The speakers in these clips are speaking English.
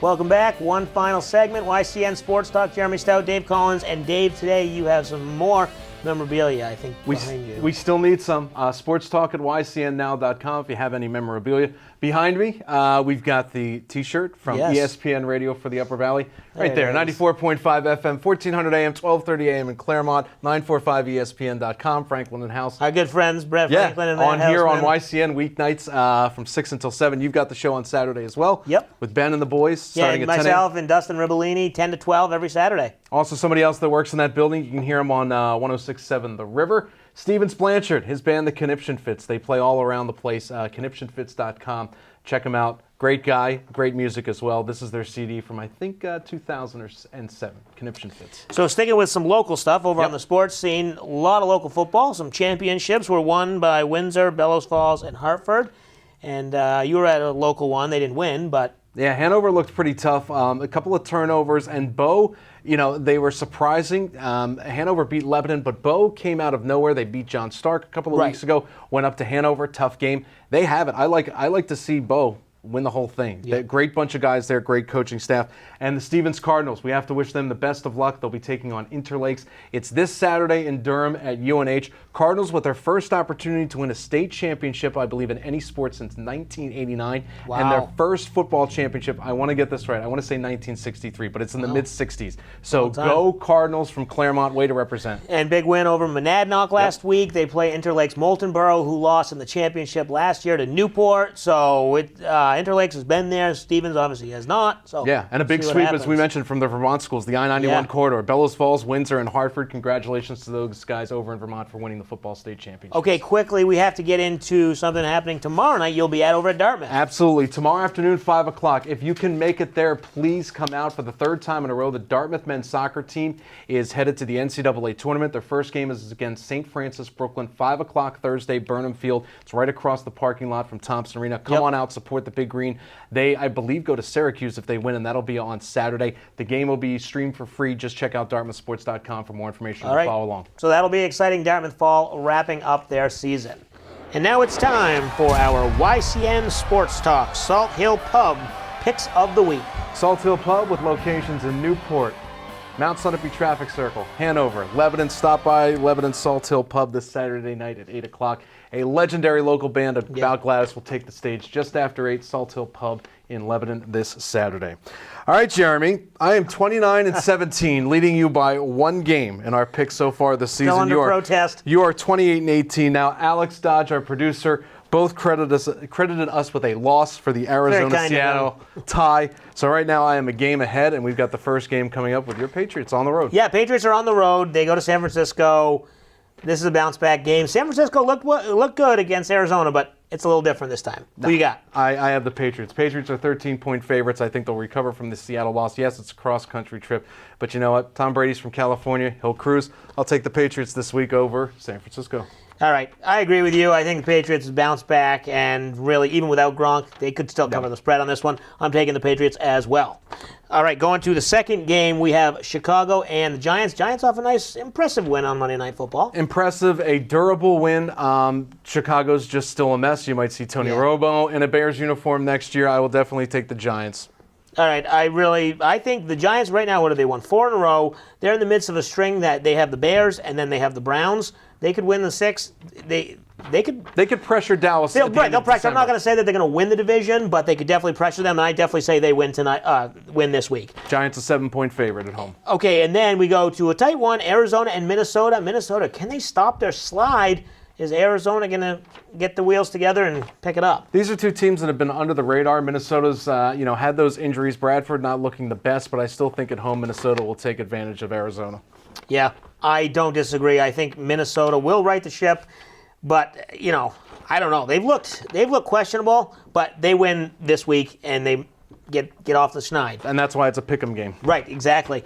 Welcome back. One final segment, YCN Sports Talk. Jeremy Stout, Dave Collins, and Dave, today you have some more memorabilia, I think, behind you. We still need some. Sports Talk at YCNnow.com if you have any memorabilia. Behind me, we've got the T-shirt from ESPN Radio for the Upper Valley. Right there, 94.5 FM, 1400 AM, 1230 AM in Claremont, 945ESPN.com, Franklin and House. Our good friends, Brett Franklin and Matt on here Houseman. on YCN weeknights from 6 until 7. You've got the show on Saturday as well. Yep. With Ben and the boys starting and at 10 myself and Dustin Ribellini, 10 to 12 every Saturday. Also, somebody else that works in that building, you can hear him on 106.7 The River. Stevens Blanchard, his band, The Conniption Fits. They play all around the place. Conniptionfits.com. Check them out. Great guy, great music as well. This is their CD from, I think, 2007, Conniption Fits. So sticking with some local stuff over on the sports scene, a lot of local football. Some championships were won by Windsor, Bellows Falls, and Hartford. And you were at a local one. They didn't win, but... Yeah, Hanover looked pretty tough. A couple of turnovers, and Bow, they were surprising. Hanover beat Lebanon, but Bow came out of nowhere. They beat John Stark a couple of weeks ago, went up to Hanover, tough game. They have it. I like to see Bow win the whole thing. Yep. Great bunch of guys there, great coaching staff. And the Stevens Cardinals, we have to wish them the best of luck. They'll be taking on Interlakes. It's this Saturday in Durham at UNH. Cardinals with their first opportunity to win a state championship, I believe, in any sport since 1989. Wow. And their first football championship, I want to get this right, I want to say 1963, but it's in the mid-60s. So go Cardinals from Claremont, way to represent. And big win over Monadnock last week. They play Interlakes Moultonborough, who lost in the championship last year to Newport. So Interlakes has been there. Stevens obviously has not. So yeah, and a big sweep, as we mentioned, from the Vermont schools, the I-91 corridor. Bellows Falls, Windsor, and Hartford. Congratulations to those guys over in Vermont for winning the football state championship. Okay, quickly, we have to get into something happening tomorrow night. You'll be over at Dartmouth. Absolutely. Tomorrow afternoon, 5 o'clock. If you can make it there, please come out. For the third time in a row, the Dartmouth men's soccer team is headed to the NCAA tournament. Their first game is against St. Francis, Brooklyn, 5 o'clock Thursday, Burnham Field. It's right across the parking lot from Thompson Arena. Come on out, support the Big Green. They, I believe, go to Syracuse if they win, and that'll be on Saturday. The game will be streamed for free. Just check out dartmouthsports.com for more information and follow along. So that'll be exciting. Dartmouth Fall wrapping up their season. And now it's time for our YCN Sports Talk Salt Hill Pub Picks of the Week. Salt Hill Pub with locations in Newport, Mount Sunapee Traffic Circle, Hanover, Lebanon. Stop by Lebanon Salt Hill Pub this Saturday night at 8 o'clock. A legendary local band of About Gladys will take the stage just after 8, Salt Hill Pub in Lebanon this Saturday. All right, Jeremy, I am 29-17, leading you by one game in our picks so far this season. Still under protest. You are 28-18. Now, Alex Dodge, our producer, both credited us with a loss for the Arizona-Seattle tie. So right now I am a game ahead, and we've got the first game coming up with your Patriots on the road. Yeah, Patriots are on the road. They go to San Francisco. This is a bounce-back game. San Francisco looked good against Arizona, but it's a little different this time. Who you got? I have the Patriots. Patriots are 13-point favorites. I think they'll recover from the Seattle loss. Yes, it's a cross-country trip, but you know what? Tom Brady's from California. He'll cruise. I'll take the Patriots this week over San Francisco. All right, I agree with you. I think the Patriots bounce back, and really, even without Gronk, they could still cover the spread on this one. I'm taking the Patriots as well. All right, going to the second game, we have Chicago and the Giants. Giants off a nice, impressive win on Monday Night Football. Impressive, a durable win. Chicago's just still a mess. You might see Tony Romo in a Bears uniform next year. I will definitely take the Giants. All right, I think the Giants right now, what have they won? 4 in a row. They're in the midst of a string that they have the Bears and then they have the Browns. They could win the 6. They could pressure Dallas. They'll pressure. I'm not going to say that they're going to win the division, but they could definitely pressure them. And I definitely say they win tonight. Win this week. Giants a 7-point favorite at home. Okay, and then we go to a tight one: Arizona and Minnesota. Minnesota, can they stop their slide? Is Arizona going to get the wheels together and pick it up? These are two teams that have been under the radar. Minnesota's, had those injuries. Bradford not looking the best, but I still think at home Minnesota will take advantage of Arizona. Yeah, I don't disagree. I think Minnesota will right the ship, but I don't know. They've looked questionable, but they win this week and they get off the schneid. And that's why it's a pick'em game. Right, exactly.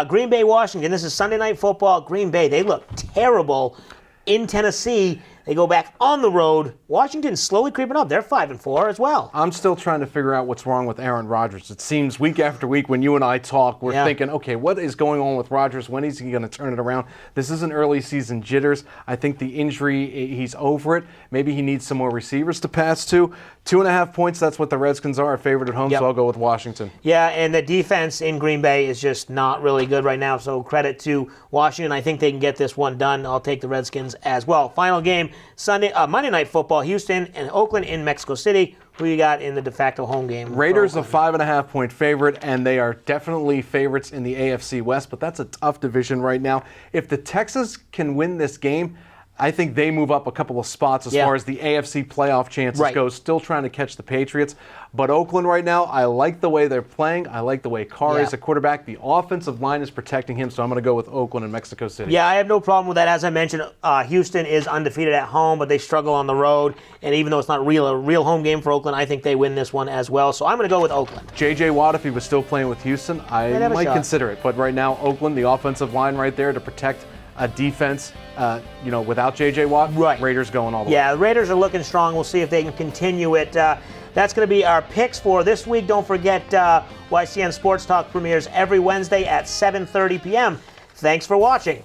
Green Bay, Washington. This is Sunday Night Football. Green Bay, they look terrible in Tennessee. They go back on the road. Washington's slowly creeping up. They're 5-4 as well. I'm still trying to figure out what's wrong with Aaron Rodgers. It seems week after week when you and I talk, we're thinking, okay, what is going on with Rodgers? When is he going to turn it around? This isn't early season jitters. I think the injury, he's over it. Maybe he needs some more receivers to pass to. 2.5 points, that's what the Redskins are, a favorite at home, so I'll go with Washington. Yeah, and the defense in Green Bay is just not really good right now, so credit to Washington. I think they can get this one done. I'll take the Redskins as well. Final game, Monday Night Football, Houston and Oakland in Mexico City. Who you got in the de facto home game? Raiders a 5.5 point favorite, and they are definitely favorites in the AFC West, but that's a tough division right now. If the Texans can win this game, I think they move up a couple of spots as far as the AFC playoff chances go, still trying to catch the Patriots. But Oakland right now, I like the way they're playing. I like the way Carr is a quarterback. The offensive line is protecting him, so I'm going to go with Oakland and Mexico City. Yeah, I have no problem with that. As I mentioned, Houston is undefeated at home, but they struggle on the road. And even though it's not a real home game for Oakland, I think they win this one as well. So I'm going to go with Oakland. J.J. Watt, if he was still playing with Houston, I might consider it. But right now, Oakland, the offensive line right there to protect a defense, without J.J. Watt, Raiders going all the way. Yeah, the Raiders are looking strong. We'll see if they can continue it. That's going to be our picks for this week. Don't forget, YCN Sports Talk premieres every Wednesday at 7:30 p.m. Thanks for watching.